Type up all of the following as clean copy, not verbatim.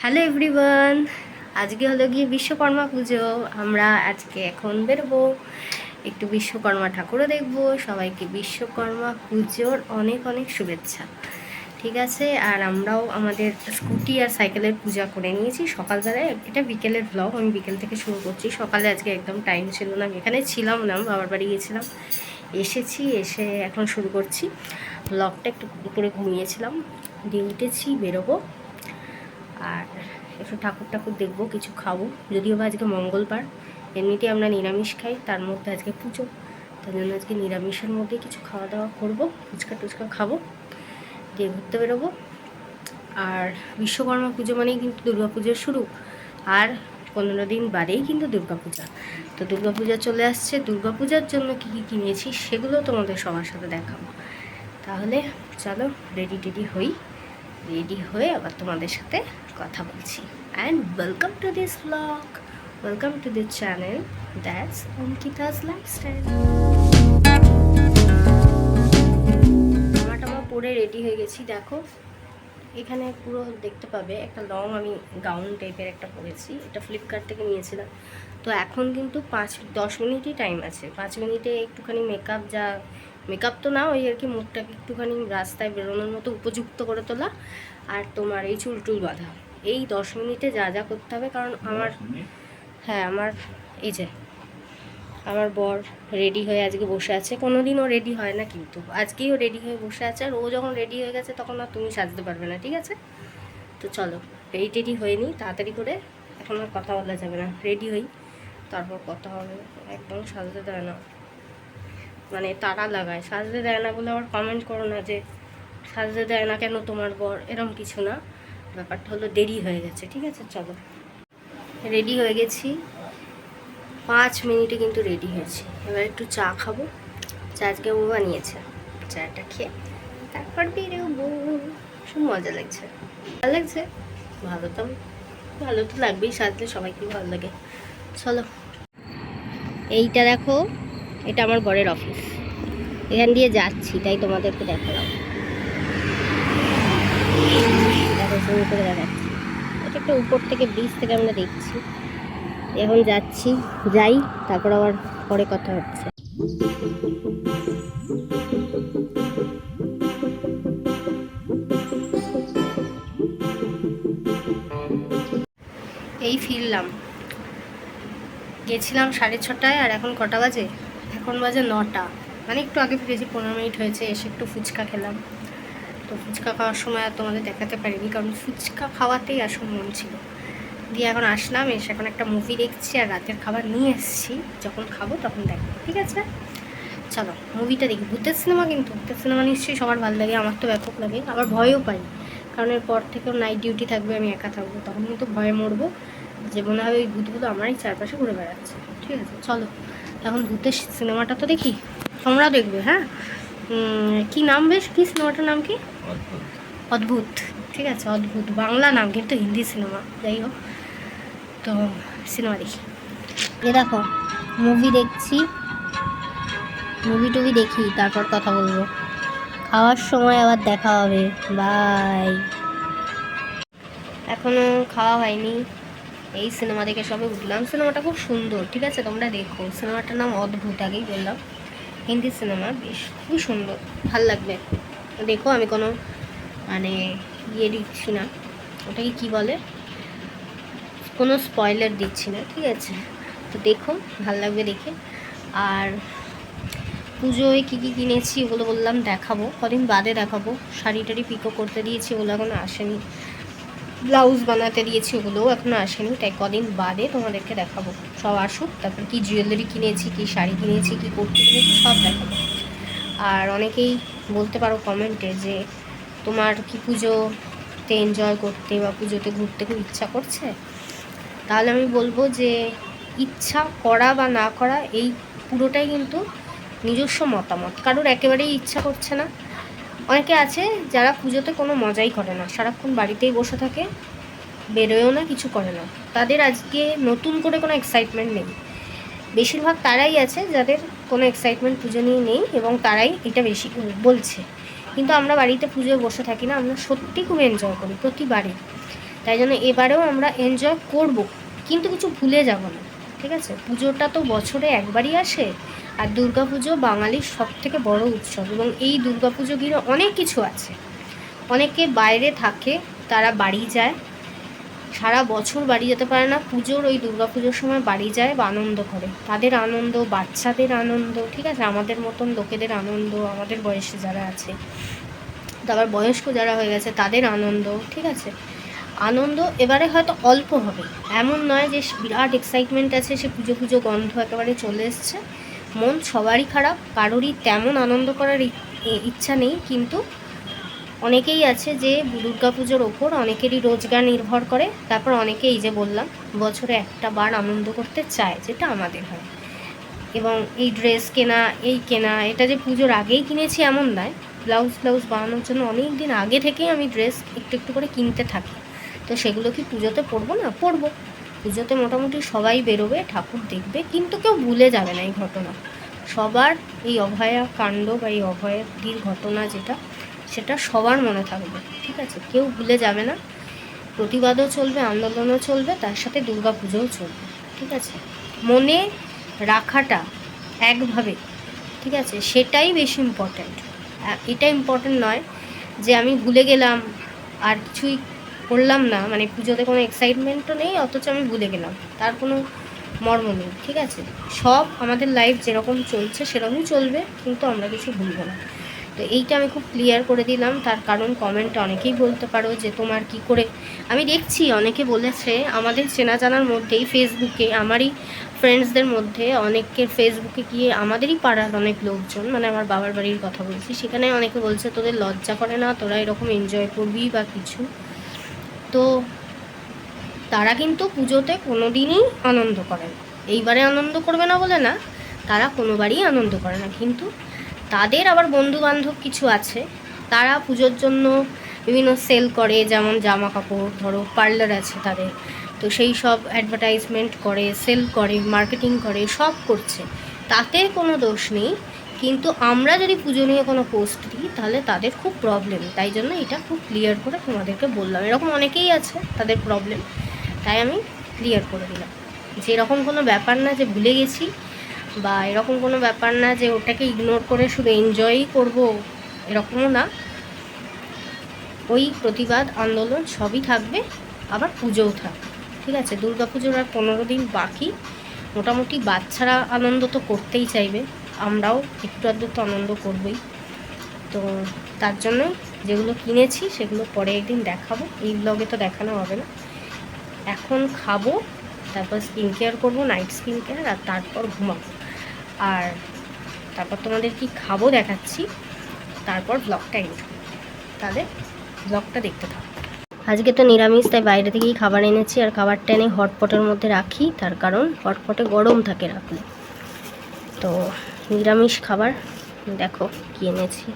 Hello everyone, আজকে হলো গিয়ে বিশ্বকর্মা পুজো। আমরা আজকে এখন বেরোবো, একটু বিশ্বকর্মা ঠাকুরও দেখবো। সবাইকে বিশ্বকর্মা পুজোর অনেক অনেক শুভেচ্ছা। ঠিক আছে, আর আমরাও আমাদের স্কুটি আর সাইকেলের পূজা করে নিয়েছি সকালবেলায়। এটা বিকেলের ব্লগ, আমি বিকেল থেকে শুরু করছি। সকালে আজকে একদম টাইম ছিল না, আমি এখানে ছিলাম না, বাবার বাড়ি গিয়েছিলাম, এসে এখন শুরু করছি ব্লগটা। একটু করে ঘুমিয়েছিলাম, দিয়ে উঠেছি, বেরোবো। আর একটু ঠাকুর দেখবো, কিছু খাবো, যদিও বা আজকে মঙ্গলবার। এমনিতেই আমরা নিরামিষ খাই, তার মধ্যে আজকে পুজো, তার জন্য আজকে নিরামিষের মধ্যে কিছু খাওয়া দাওয়া করবো, ফুচকা টুচকা খাবো, দিয়ে ঘুরতে বেরোবো। আর বিশ্বকর্মা পুজো মানেই কিন্তু দুর্গা পুজোর শুরু, আর 15 দিন বাদেই কিন্তু দুর্গা পূজা। তো দুর্গা পূজা চলে আসছে, দুর্গা পূজার জন্য কী কী কিনেছি সেগুলো তোমাদের সবার সাথে দেখাবো। তাহলে চলো রেডি হয়ে আবার তোমাদের সাথে কথা বলছি। And welcome to this blog, welcome to this channel, that's Ankita's lifestyle. জামা পরে রেডি হয়ে গেছি, দেখো এখানে পুরো দেখতে পাবে একটা লং আমি গাউন টাইপের একটা পরেছি, এটা ফ্লিপকার্ট থেকে নিয়েছিলাম। তো এখন কিন্তু 5-10 মিনিটই টাইম আছে, 5 মিনিটে একটুখানি মেকআপ তো না, ওই আর কি মুখটাকে একটুখানি রাস্তায় বেরোনোর মতো উপযুক্ত করে তোলা, আর তোমার এই চুল বাঁধা। এই 10 মিনিটে যা যা করতে হবে, কারণ আমার এই যে আমার বর রেডি হয়ে আজকে বসে আছে। কোনো দিন ও রেডি হয় না, কিন্তু আজকেই ও রেডি হয়ে বসে আছে। আর ও যখন রেডি হয়ে গেছে তখন আর তুমি সাজতে পারবে না, ঠিক আছে? তো চলো রেডি হয়ে নিই তাড়াতাড়ি করে, এখন আর কথা বলা যাবে না, রেডি হই তারপর কথা হবে। একদম সাজতে দেয় না, মানে তাড়া লাগায়, সাজতে দেয় না বলে আবার কমেন্ট করো না যে সাজতে দেয় না কেন তোমার বর, এরম কিছু না। ব্যাপারটা হলো দেরি হয়ে গেছে, ঠিক আছে? চলো রেডি হয়ে গেছি, 5 মিনিটে কিন্তু রেডি হয়েছি। এবার একটু চা খাবো, চা আজকে ও বানিয়েছে, চাটা খেয়ে তারপর বেরোবো। খুব মজা লাগছে, ভালো লাগছে, ভালো তো লাগবেই, সাজলে সবাইকে ভালো লাগে। চলো, এইটা দেখো, এটা আমার বরের অফিস, এখান দিয়ে যাচ্ছি তাই তোমাদেরকে দেখালাম। দেখো শুরু করে দেখাচ্ছি, এটা একটা উপর থেকে ব্রিজ থেকে আমরা দেখছি। এখন যাই, তারপর আবার পরে কথা হচ্ছে। এই ফিরলাম, গেছিলাম 6:30, আর এখন কটা বাজে? এখন বাজে 9টা, মানে একটু আগে ফিরেছি, 15 মিনিট হয়েছে। এসে একটু ফুচকা খেলাম। তো ফুচকা খাওয়ার সময় আর তোমাদের দেখাতে পারিনি, কারণ ফুচকা খাওয়াতেই আসল মন ছিল। দিয়ে এখন আসলাম, এসে এখন একটা মুভি দেখছি, আর রাতের খাবার নিয়ে এসেছি, যখন খাবো তখন দেখবো, ঠিক আছে? চলো মুভিটা দেখি। ভূতের সিনেমা, কিন্তু ভূতের সিনেমা নিশ্চয়ই সবার ভালো লাগে, আমার তো ব্যাপক লাগে, আবার ভয়ও পাই, কারণ এরপর থেকেও নাইট ডিউটি থাকবে, আমি একা থাকবো, তখন কিন্তু ভয়ে মরবো, যে মনে হয় ওই ভূতগুলো আমারই চারপাশে ঘুরে বেড়াচ্ছে। ঠিক আছে চলো, এখন ভূতের সিনেমাটা তো দেখি, তোমরাও দেখবে। হ্যাঁ, কি নাম, বেশ কি সিনেমাটার নাম কি? অদ্ভুত। ঠিক আছে, অদ্ভুত বাংলা নাম, কিন্তু হিন্দি সিনেমা, যাই হোক। তো সিনেমা দেখি, এ দেখো মুভি দেখছি, মুভি টুভি দেখি, তারপর কথা বলবো। খাওয়ার সময় আবার দেখা হবে, বাই। এখনো খাওয়া হয়নি, এই সিনেমা দেখে সবে উঠলাম। সিনেমাটা খুব সুন্দর, ঠিক আছে? তোমরা দেখো, সিনেমাটার নাম অদ্ভুত, আগেই বললাম, হিন্দি সিনেমা, বেশ খুবই সুন্দর, ভাল লাগবে। দেখো, আমি কোনো মানে দিচ্ছি না, ওটাকে কি বলে, কোনো স্পয়লার দিচ্ছি না, ঠিক আছে? তো দেখো, ভাল লাগবে দেখে। আর পুজোয় কী কী কিনেছি ওগুলো বললাম দেখাবো, কদিন বাদে দেখাবো। শাড়ি টাড়ি পিকো করতে দিয়েছি, ওগুলো এখনও আসেনি। ব্লাউজ বানাতে দিয়েছি, ওগুলোও এখনও আসেনি, তাই কদিন বাদে তোমাদেরকে দেখাবো। সব আসুক, তারপর কি জুয়েলারি কিনেছি, কি শাড়ি কিনেছি, কি কুর্তি কিনেছি, সব দেখাবো। আর অনেকেই বলতে পারো কমেন্টে যে তোমার কি পুজোতে এনজয় করতে বা পুজোতে ঘুরতে খুব ইচ্ছা করছে, তাহলে আমি বলবো যে ইচ্ছা করা বা না করা এই পুরোটাই কিন্তু নিজস্ব মতামত। কারোর একেবারেই ইচ্ছা করছে না, অনেকে আছে যারা পুজোতে কোনো মজাই করে না, সারাক্ষণ বাড়িতেই বসে থাকে, বেরোয়ও না, কিছু করে না, তাদের আজকে নতুন করে কোনো এক্সাইটমেন্ট নেই। বেশিরভাগ তারাই আছে যাদের কোনো এক্সাইটমেন্ট পুজো নিয়ে নেই, এবং তারাই এটা বেশি বলছে। কিন্তু আমরা বাড়িতে পুজোয় বসে থাকি না, আমরা সত্যি খুব এনজয় করি প্রতিবারে। তাই জন্য এবারেও আমরা এনজয় করব, কিন্তু কিছু ভুলে যাব না, ঠিক আছে? পুজোটা তো বছরে একবারই আসে, আর দুর্গা পুজো বাঙালির সবথেকে বড় উৎসব, এবং এই দুর্গা পুজো ঘিরে অনেক কিছু আছে। অনেকে বাইরে থাকে, তারা বাড়ি যায়, সারা বছর বাড়ি যেতে পারে না, পুজোর ওই দুর্গা পুজোর সময় বাড়ি যায় বা আনন্দ করে, তাদের আনন্দ, বাচ্চাদের আনন্দ, ঠিক আছে, আমাদের মতন লোকেদের আনন্দ, আমাদের বয়সে যারা আছে, তারপর বয়স্ক যারা হয়ে গেছে তাদের আনন্দ, ঠিক আছে? আনন্দ এবারে হয়তো অল্প হবে, এমন নয় যে বিরাট এক্সাইটমেন্ট আছে, সে পুজো পুজো গন্ধ একেবারে চলে এসছে। মন সবারই খারাপ, কারোরই তেমন আনন্দ করার ইচ্ছা নেই, কিন্তু অনেকেই আছে যে দুর্গা পুজোর ওপর অনেকেরই রোজগার নির্ভর করে, তারপর অনেকেই যে বললাম বছরে একটা বার আনন্দ করতে চায়, যেটা আমাদের হয়। এবং এই ড্রেস কেনা, এই কেনা, এটা যে পুজোর আগেই কিনেছি এমন নয়, ব্লাউজ বানানোর জন্য অনেক দিন আগে থেকেই আমি ড্রেস একটু একটু করে কিনতে থাকি। তো সেগুলো কি পুজোতে পরবো না? পরবো। পুজোতে মোটামুটি সবাই বেরোবে, ঠাকুর দেখবে, কিন্তু কেউ ভুলে যাবে না এই ঘটনা। সবার এই অভয়া কাণ্ড বা এই অভয়াদির ঘটনা যেটা, সেটা সবার মনে থাকবে, ঠিক আছে? কেউ ভুলে যাবে না। প্রতিবাদও চলবে, আন্দোলনও চলবে, তার সাথে দুর্গা পুজোও চলবে, ঠিক আছে? মনে রাখাটা একভাবে, ঠিক আছে, সেটাই বেশি ইম্পর্ট্যান্ট। এটা ইম্পর্ট্যান্ট নয় যে আমি ভুলে গেলাম আর কিছুই করলাম না, মানে পুজোতে কোনো এক্সাইটমেন্টও নেই অথচ আমি ভুলে গেলাম, তার কোনো মর্ম নেই, ঠিক আছে? সব আমাদের লাইফ যেরকম চলছে সেরকমই চলবে, কিন্তু আমরা কিছু ভুলবো না। তো এইটা আমি খুব ক্লিয়ার করে দিলাম। তার কারণ কমেন্টে অনেকেই বলতে পারো যে তোমার কি করে, আমি দেখছি অনেকে বলেছে আমাদের চেনা জানার মধ্যেই, ফেসবুকে আমারই ফ্রেন্ডসদের মধ্যে অনেকের ফেসবুকে গিয়ে, আমাদেরই পাড়ার অনেক লোকজন, মানে আমার বাবার বাড়ির কথা বলছি, সেখানে অনেকে বলছে তোদের লজ্জা করে না, তোরা এরকম এনজয় করবি বা কিছু। তো তারা কিন্তু পুজোতে কোনো দিনই আনন্দ করে না, এইবারে আনন্দ করবে না বলে না, তারা কোনোবারই আনন্দ করে না। কিন্তু তাদের আবার বন্ধু বান্ধব কিছু আছে, তারা পুজোর জন্য বিভিন্ন সেল করে, যেমন জামা কাপড়, ধরো পার্লার আছে তাদের, তো সেই সব অ্যাডভার্টাইজমেন্ট করে, সেল করে, মার্কেটিং করে, সব করছে, তাতে কোনো দোষ নেই। কিন্তু আমরা যদি পুজো নিয়ে কোনো পোস্ট দিই তাহলে তাদের খুব প্রবলেম, তাই জন্য এটা খুব ক্লিয়ার করে তোমাদেরকে বললাম। এরকম অনেকেই আছে তাদের প্রবলেম, তাই আমি ক্লিয়ার করে দিলাম যে এরকম কোনো ব্যাপার না যে ভুলে গেছি, বা এরকম কোনো ব্যাপার না যে ওটাকে ইগনোর করে শুধু এনজয়ই করব, এরকমও না। ওই প্রতিবাদ আন্দোলন সবই থাকবে, আবার পুজোও থাকবে, ঠিক আছে? দুর্গা পুজোর আর 15 দিন বাকি, মোটামুটি বাচ্চারা আনন্দ তো করতেই চাইবে, আমরাও একটু আধটু তো আনন্দ করবই। তো তার জন্যই যেগুলো কিনেছি সেগুলো পরে একদিন দেখাবো, এই ব্লগে তো দেখানো হবে না। এখন খাবো, তারপর স্কিন কেয়ার করবো, নাইট স্কিন কেয়ার, আর তারপর ঘুমাবো। আর তারপর তোমাদের কি খাবো দেখাচ্ছি, তারপর ব্লগটা এন্ড। তাহলে ব্লগটা দেখতে থাকো। আজকে তো নিরামিষ, তাই বাইরে থেকেই খাবার এনেছি, আর খাবারটা এনে হটপটের মধ্যে রাখি, তার কারণ হটপটে গরম থাকে রাখলে। তো নিরামিষ খাবার, দেখো কি এনেছি।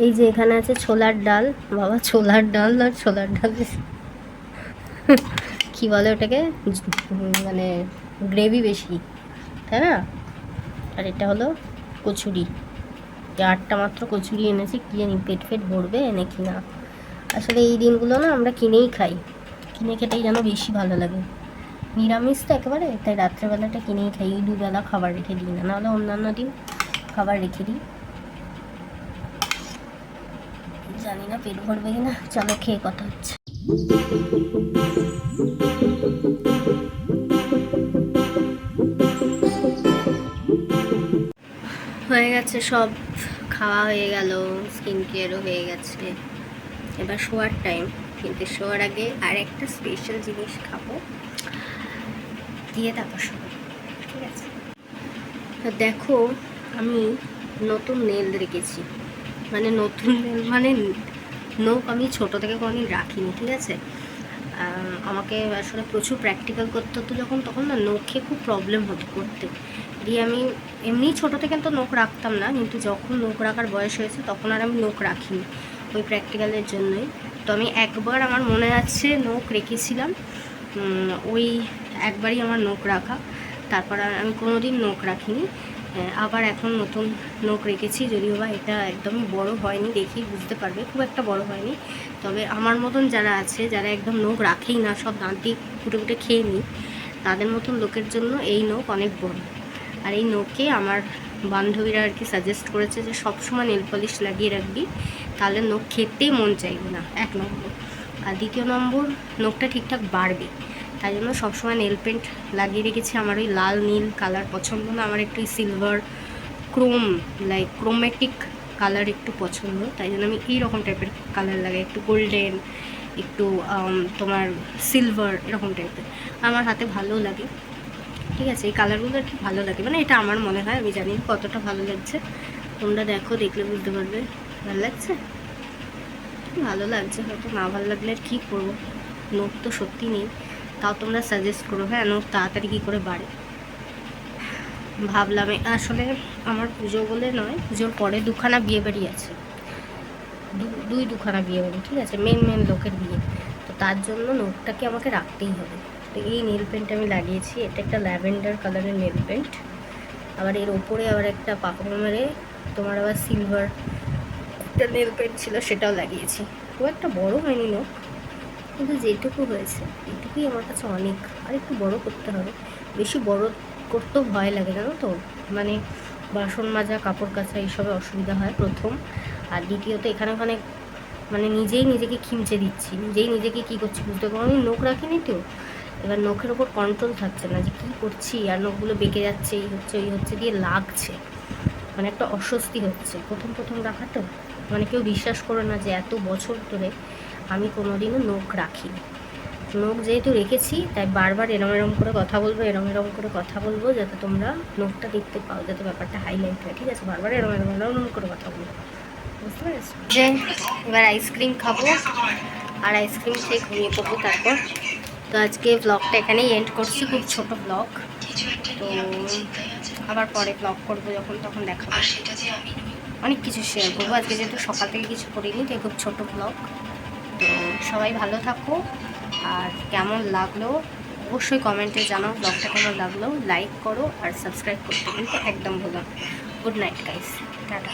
এই যে এখানে আছে ছোলার ডাল, বাবা ছোলার ডাল আর ছোলার ডাল কি বলে ওটাকে, মানে গ্রেভি বেশি, তাই না? আর এটা হলো কচুরি, 8টা মাত্র কচুরি এনেছি, কি জানি পেট ভরবে নাকি না। আসলে এই দিনগুলো না আমরা কিনেই খাই, কিনে খেতেই যেন বেশি ভালো লাগে। নিরামিষ তো একেবারে, তাই রাত্রেবেলাটা কিনেই খাই, এই দুবেলা খাবার রেখে দিই না, নাহলে অন্যান্য দিন খাবার রেখে দিই। জানি না পেট ভরবে কিনা, চলো খেয়ে কথা হচ্ছে। হয়ে গেছে সব, খাওয়া হয়ে গেল, স্কিন কেয়ারও হয়ে গেছে, এবার শোয়ার টাইম। কিন্তু শোয়ার আগে আর একটা স্পেশাল জিনিস খাবো, দিয়ে তারপর শোবো, ঠিক আছে? দেখো আমি নতুন নেল রেখেছি, মানে নতুন নেল মানে নখ আমি ছোটো থেকে কোনোদিন রাখিনি, ঠিক আছে? আমাকে আসলে প্রচুর প্র্যাকটিক্যাল করতে হতো যখন, তখন না নখে খুব প্রবলেম হতো করতে, দিয়ে আমি এমনি ছোটো থেকে তো নখ রাখতাম না, কিন্তু যখন নখ রাখার বয়স হয়েছে তখন আর আমি নখ রাখিনি ওই প্র্যাকটিক্যালের জন্যই। তো আমি একবার আমার মনে আছে নখ রেখেছিলাম, ওই একবারই আমার নখ রাখা, তারপর আর আমি কোনো দিন নখ রাখিনি। আবার এখন নতুন নখ রেখেছি, যদিও বা এটা একদমই বড় হয়নি, দেখি বুঝতে পারবে খুব একটা বড় হয়নি। তবে আমার মতন যারা আছে, যারা একদম নখ রাখেই না, সব দাঁতি ফুটে ফুটে খেয়ে নিই, তাদের মতন লোকের জন্য এই নখ অনেক বড়। আর এই নখে আমার বান্ধবীরা আর কি সাজেস্ট করেছে যে সবসময় নেল পলিশ লাগিয়ে রাখবি, তাহলে নখ খেতে মন চাইবে না, 1 নম্বর। আর 2 নম্বর, নখটা ঠিকঠাক বাড়বে। তাই জন্য সবসময় নেল পেন্ট লাগিয়ে রেখেছি। আমার ওই লাল নীল কালার পছন্দ না, আমার একটু সিলভার ক্রোম লাইক ক্রোমেটিক কালার একটু পছন্দ। তাই জন্য আমি এইরকম টাইপের কালার লাগাই, একটু গোল্ডেন, একটু তোমার সিলভার, এরকম টাইপের আমার হাতে ভালো লাগে। ঠিক আছে, এই কালারগুলো আর কি ভালো লাগে, মানে এটা আমার মনে হয়, আমি জানি কতটা ভালো লাগছে, তোমরা দেখো, দেখলে বুঝতে পারবে। ভালো লাগছে, ভালো লাগছে, হয়তো না ভালো লাগলে আর কী করবো, নখ তো সত্যি নেই। তাও তোমরা সাজেস্ট করো, হ্যাঁ, নখ তাড়াতাড়ি কী করে বাড়ে। ভাবলাম আসলে আমার পুজো বলে নয়, পুজোর পরে 2খানা বিয়েবাড়ি আছে, দুখানা বিয়েবাড়ি, ঠিক আছে, মেন লোকের বিয়ে। তো তার জন্য নখটাকে আমাকে রাখতেই হবে। তো এই নেল পেন্ট আমি লাগিয়েছি, এটা একটা ল্যাভেন্ডার কালারের নেল পেন্ট। আবার এর ওপরে আবার একটা পাকড় মেরে তোমার আবার সিলভার একটা নেল পেন্ট ছিল, সেটাও লাগিয়েছি। খুব একটা বড় হয়নি নখ, কিন্তু যেটুকু হয়েছে এটুকুই আমার কাছে অনেক। আর একটু বড় করতে হবে, বেশি বড় করতেও ভয় লাগে, জানো তো, মানে বাসন মাজা, কাপড় কাচা এইসবে অসুবিধা হয় প্রথম। আর দ্বিতীয়ত এখানে ওখানে মানে নিজেই নিজেকে খিমচে দিচ্ছি, নিজেই নিজেকে কী করছি বুঝতে পারো, আমি নখ রাখিনি তো, এবার নখের ওপর কন্ট্রোল থাকছে না যে কী করছি, আর নখগুলো বেঁকে যাচ্ছে, এই হচ্ছে ওই হচ্ছে, দিয়ে লাগছে, মানে একটা অস্বস্তি হচ্ছে প্রথম রাখা তো। মানে কেউ বিশ্বাস করো না যে এত বছর ধরে আমি কোনোদিনও নখ রাখিনি। নখ যেহেতু রেখেছি, তাই বারবার এরম করে কথা বলবো, এরম করে কথা বলবো, যাতে তোমরা নখটা দেখতে পাও, যাতে ব্যাপারটা হাইলাইট হয়, ঠিক আছে, বারবার এরম করে কথা বলবো, বুঝতে পেরেছি। যে এবার আইসক্রিম খাবো, আর আইসক্রিম খেয়ে ঘুমিয়ে পড়বো তারপর। তো আজকে ব্লগটা এখানেই এন্ড করছি, খুব ছোট ব্লগ। তো আবার পরে ব্লগ করবো যখন তখন দেখাবো, অনেক কিছু শেয়ার করবো। আজকে যেহেতু সকাল থেকে কিছু করিনি, তাই খুব ছোট ব্লগ। তো সবাই ভালো থাকো, আর কেমন লাগলো অবশ্যই কমেন্টে জানাও, ব্লগটা কেমন লাগলো, লাইক করো আর সাবস্ক্রাইব করতে কিন্তু একদম ভুলো না। Good night guys, tata.